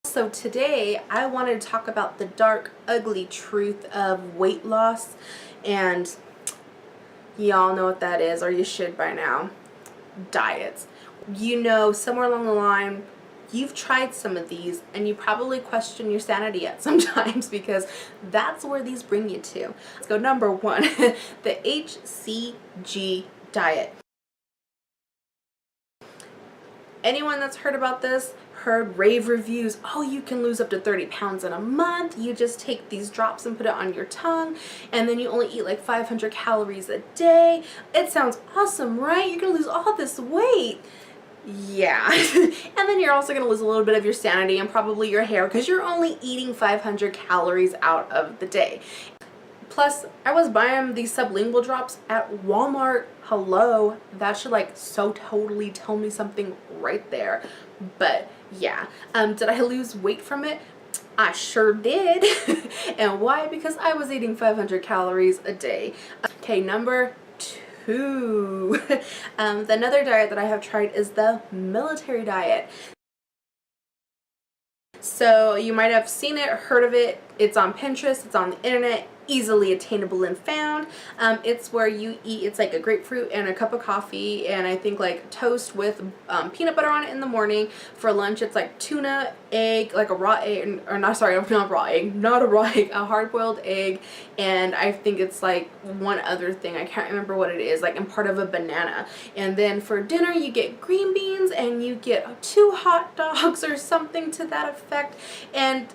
So today I wanted to talk about the dark, ugly truth of weight loss, and y'all know what that is, or you should by now. Diets. You know, somewhere along the line you've tried some of these and you probably question your sanity at sometimes because that's where these bring you to. Let's go number one. The HCG diet. Anyone that's heard about this heard rave reviews. Oh, you can lose up to 30 pounds in a month. You just take these drops and put it on your tongue, and then you only eat like 500 calories a day. It sounds awesome, right? You're gonna lose all this weight. Yeah. And then you're also going to lose a little bit of your sanity and probably your hair because you're only eating 500 calories out of the day. Plus, I was buying these sublingual drops at Walmart. Hello, that should like so totally tell me something right there. But yeah, did I lose weight from it? I sure did. And why? Because I was eating 500 calories a day. Okay, number two. Another diet that I have tried is the military diet. So you might have seen it, heard of it. It's on Pinterest, it's on the internet, easily attainable and found. It's where you eat, it's like a grapefruit and a cup of coffee and I think like toast with peanut butter on it in the morning. For lunch it's like tuna, egg, like a raw egg, or not, sorry, not raw egg, not a raw egg, a hard-boiled egg, and I think it's like one other thing, I can't remember what it is, like and part of a banana. And then for dinner you get green beans and you get 2 hot dogs or something to that effect, and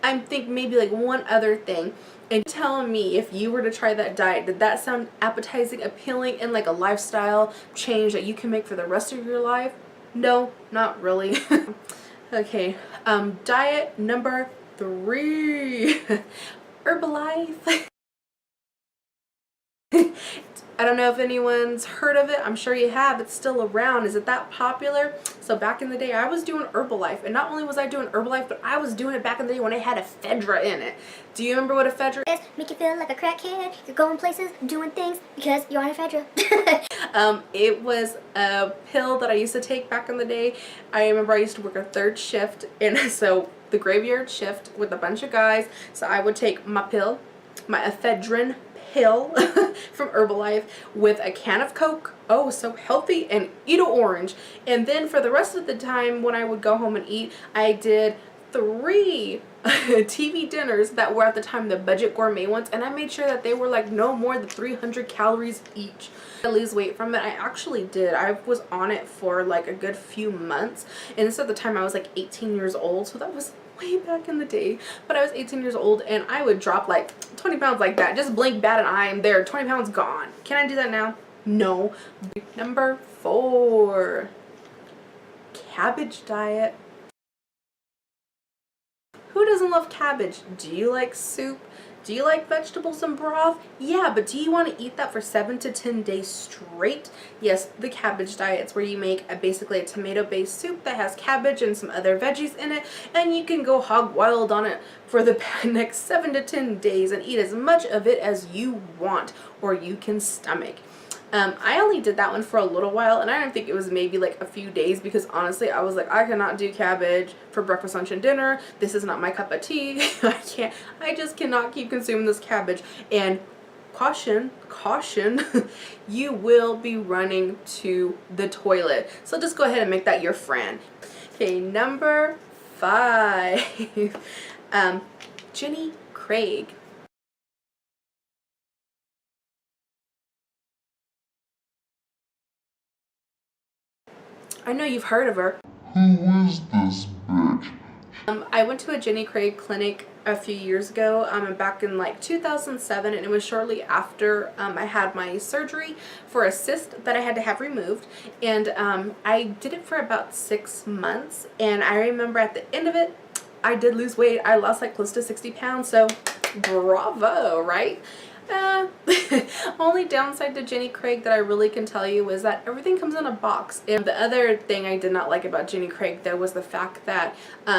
I think maybe like one other thing. And telling me, if you were to try that diet, did that sound appetizing, appealing, and like a lifestyle change that you can make for the rest of your life? No, not really. Okay, diet number 3. Herbalife. I don't know if anyone's heard of it. I'm sure you have. It's still around. Is it that popular? So back in the day, I was doing Herbalife. And not only was I doing Herbalife, but I was doing it back in the day when it had ephedra in it. Do you remember what ephedra is? Make you feel like a crackhead. You're going places, doing things because you're on ephedra. It was a pill that I used to take back in the day. I remember I used to work a 3rd shift. And so the graveyard shift with a bunch of guys. So I would take my pill, my ephedrine pill from Herbalife with a can of Coke, oh so healthy, and eat an orange. And then for the rest of the time when I would go home and eat, I did 3 TV dinners that were at the time the budget gourmet ones, and I made sure that they were like no more than 300 calories each. I lose weight from it. I actually did. I was on it for like a good few months, and this at the time I was like 18 years old, so that was way back in the day. But I was 18 years old and I would drop like 20 pounds like that. Just blink, bat an eye, and there, 20 pounds gone. Can I do that now? No. Number 4. Cabbage diet. Who doesn't love cabbage? Do you like soup? Do you like vegetables and broth? Yeah, but do you want to eat that for 7 to 10 days straight? Yes, the cabbage diet's where you make basically a tomato-based soup that has cabbage and some other veggies in it, and you can go hog wild on it for the next 7 to 10 days and eat as much of it as you want or you can stomach. I only did that one for a little while, and I don't think it was maybe like a few days, because honestly I was like, I cannot do cabbage for breakfast, lunch, and dinner. This is not my cup of tea. I just cannot keep consuming this cabbage. And caution, you will be running to the toilet. So just go ahead and make that your friend. Okay, number 5. Jenny Craig. I know you've heard of her. Who is this bitch? I went to a Jenny Craig clinic a few years ago, back in like 2007, and it was shortly after I had my surgery for a cyst that I had to have removed. And I did it for about 6 months, and I remember at the end of it, I did lose weight. I lost like close to 60 pounds, so bravo, right? Only downside to Jenny Craig that I really can tell you is that everything comes in a box. And the other thing I did not like about Jenny Craig though was the fact that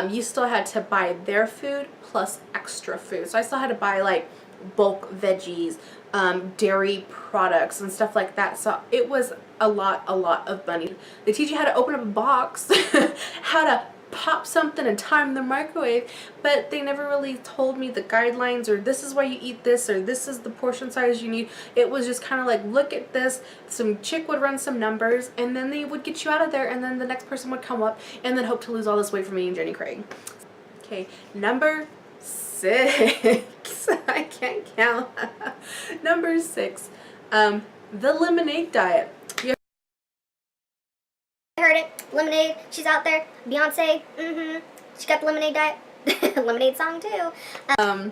you still had to buy their food plus extra food. So I still had to buy like bulk veggies, dairy products and stuff like that. So it was a lot of money. They teach you how to open up a box, how to pop something and time the microwave, but they never really told me the guidelines, or this is why you eat this, or this is the portion size you need. It was just kind of like, look at this, some chick would run some numbers, and then they would get you out of there, and then the next person would come up and then hope to lose all this weight from eating Jenny Craig. Okay, number 6. I can't count. Number 6, the lemonade diet. I heard it. Lemonade. She's out there. Beyonce. She got the lemonade diet. Lemonade song too.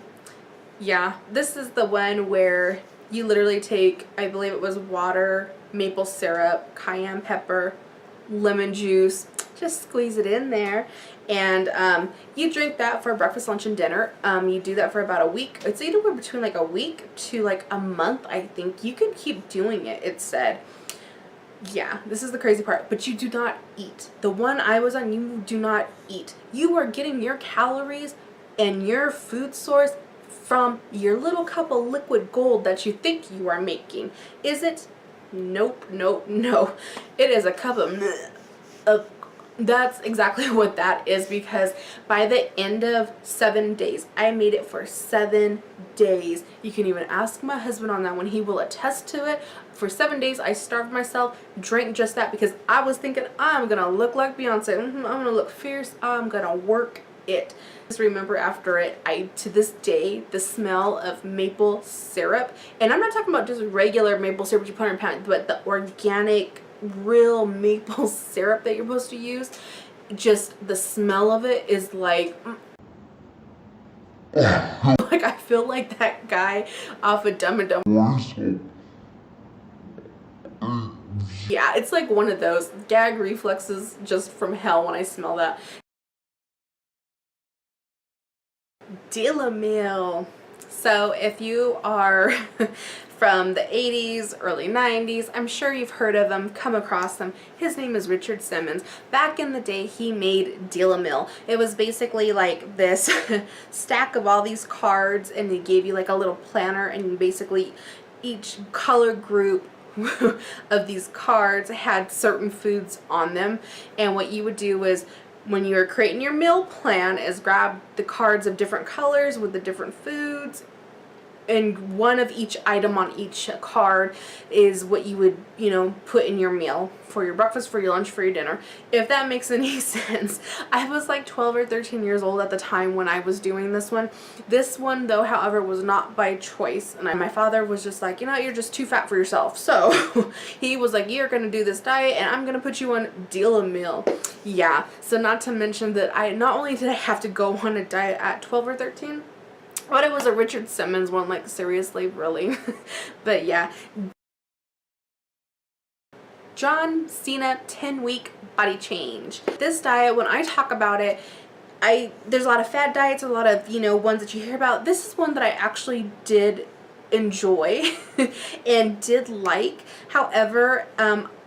Yeah, this is the one where you literally take, I believe it was water, maple syrup, cayenne pepper, lemon juice, just squeeze it in there, and you drink that for breakfast, lunch, and dinner. You do that for about a week. It's anywhere between like a week to like a month, I think. You can keep doing it, it said. Yeah, this is the crazy part, but you do not eat. The one I was on, you do not eat. You are getting your calories and your food source from your little cup of liquid gold that you think you are making. Is it? Nope, nope, no. It is a cup of that's exactly what that is, because by the end of 7 days, I made it for 7 days. You can even ask my husband on that one. He will attest to it. For 7 days, I starved myself, drank just that, because I was thinking, I'm going to look like Beyonce. I'm going to look fierce. I'm going to work it. Just remember after it, to this day, the smell of maple syrup, and I'm not talking about just regular maple syrup you put in a pan, but the organic, real maple syrup that you're supposed to use, just the smell of it is like like I feel like that guy off of Dumb and Dumber. Yeah, it's like one of those gag reflexes just from hell when I smell that. Deal-a-meal. So if you are from the 80s, early 90s, I'm sure you've heard of him, come across him. His name is Richard Simmons. Back in the day, he made Deal-a-meal. It was basically like this stack of all these cards, and they gave you like a little planner, and basically each color group of these cards had certain foods on them. And what you would do is, when you were creating your meal plan, is grab the cards of different colors with the different foods, and one of each item on each card is what you would, you know, put in your meal for your breakfast, for your lunch, for your dinner. If that makes any sense. I was like 12 or 13 years old at the time when I was doing this one. This one, though, however, was not by choice. And my father was just like, you know, you're just too fat for yourself. So he was like, you're going to do this diet, and I'm going to put you on Deal-a-meal. Yeah. So not to mention that not only did I have to go on a diet at 12 or 13, but it was a Richard Simmons one, like seriously, really. But yeah. John Cena 10-week body change. This diet, when I talk about it, there's a lot of fad diets, a lot of, you know, ones that you hear about. This is one that I actually did enjoy and did like. However,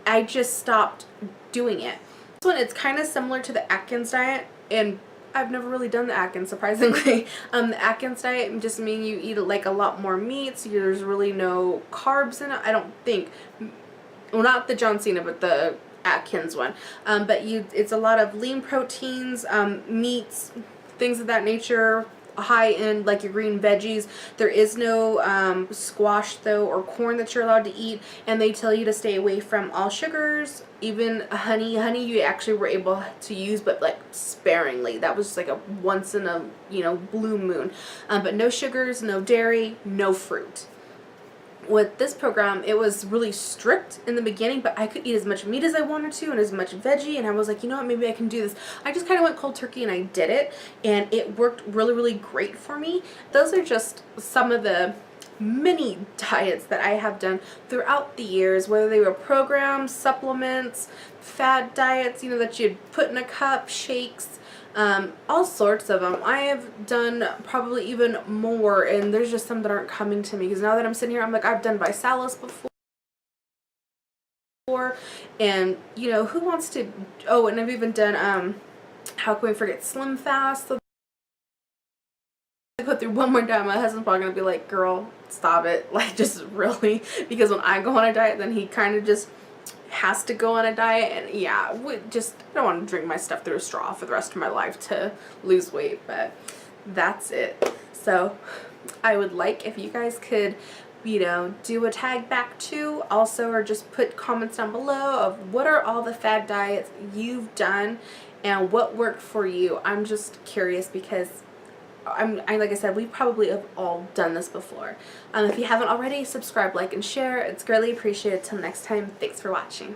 I just stopped doing it. This one, it's kind of similar to the Atkins diet, and I've never really done the Atkins, surprisingly. The Atkins diet just means you eat like a lot more meats. There's really no carbs in it, I don't think. Well, not the John Cena, but the Atkins one. But it's a lot of lean proteins, meats, things of that nature, high in like your green veggies. There is no squash though, or corn that you're allowed to eat, and they tell you to stay away from all sugars, even honey. Honey you actually were able to use, but like sparingly. That was just like a once in a, you know, blue moon. But no sugars, no dairy, no fruit. With this program, it was really strict in the beginning, but I could eat as much meat as I wanted to and as much veggie, and I was like, you know what, maybe I can do this. I just kind of went cold turkey and I did it, and it worked really, really great for me. Those are just some of the many diets that I have done throughout the years, whether they were programs, supplements, fad diets, you know, that you'd put in a cup, shakes, all sorts of them. I have done probably even more, and there's just some that aren't coming to me, because now that I'm sitting here, I'm like, I've done Visalis before, and you know, who wants to, oh, and I've even done, how can we forget Slim Fast? So I go through one more time, my husband's probably gonna be like, girl, stop it, like, just really, because when I go on a diet, then he kind of just, has to go on a diet, and yeah, I don't want to drink my stuff through a straw for the rest of my life to lose weight, but that's it. So I would like if you guys could, you know, do a tag back too also, or just put comments down below of what are all the fad diets you've done and what worked for you. I'm just curious because like I said, we probably have all done this before. If you haven't already, subscribe, like, and share. It's greatly appreciated. Till next time, thanks for watching.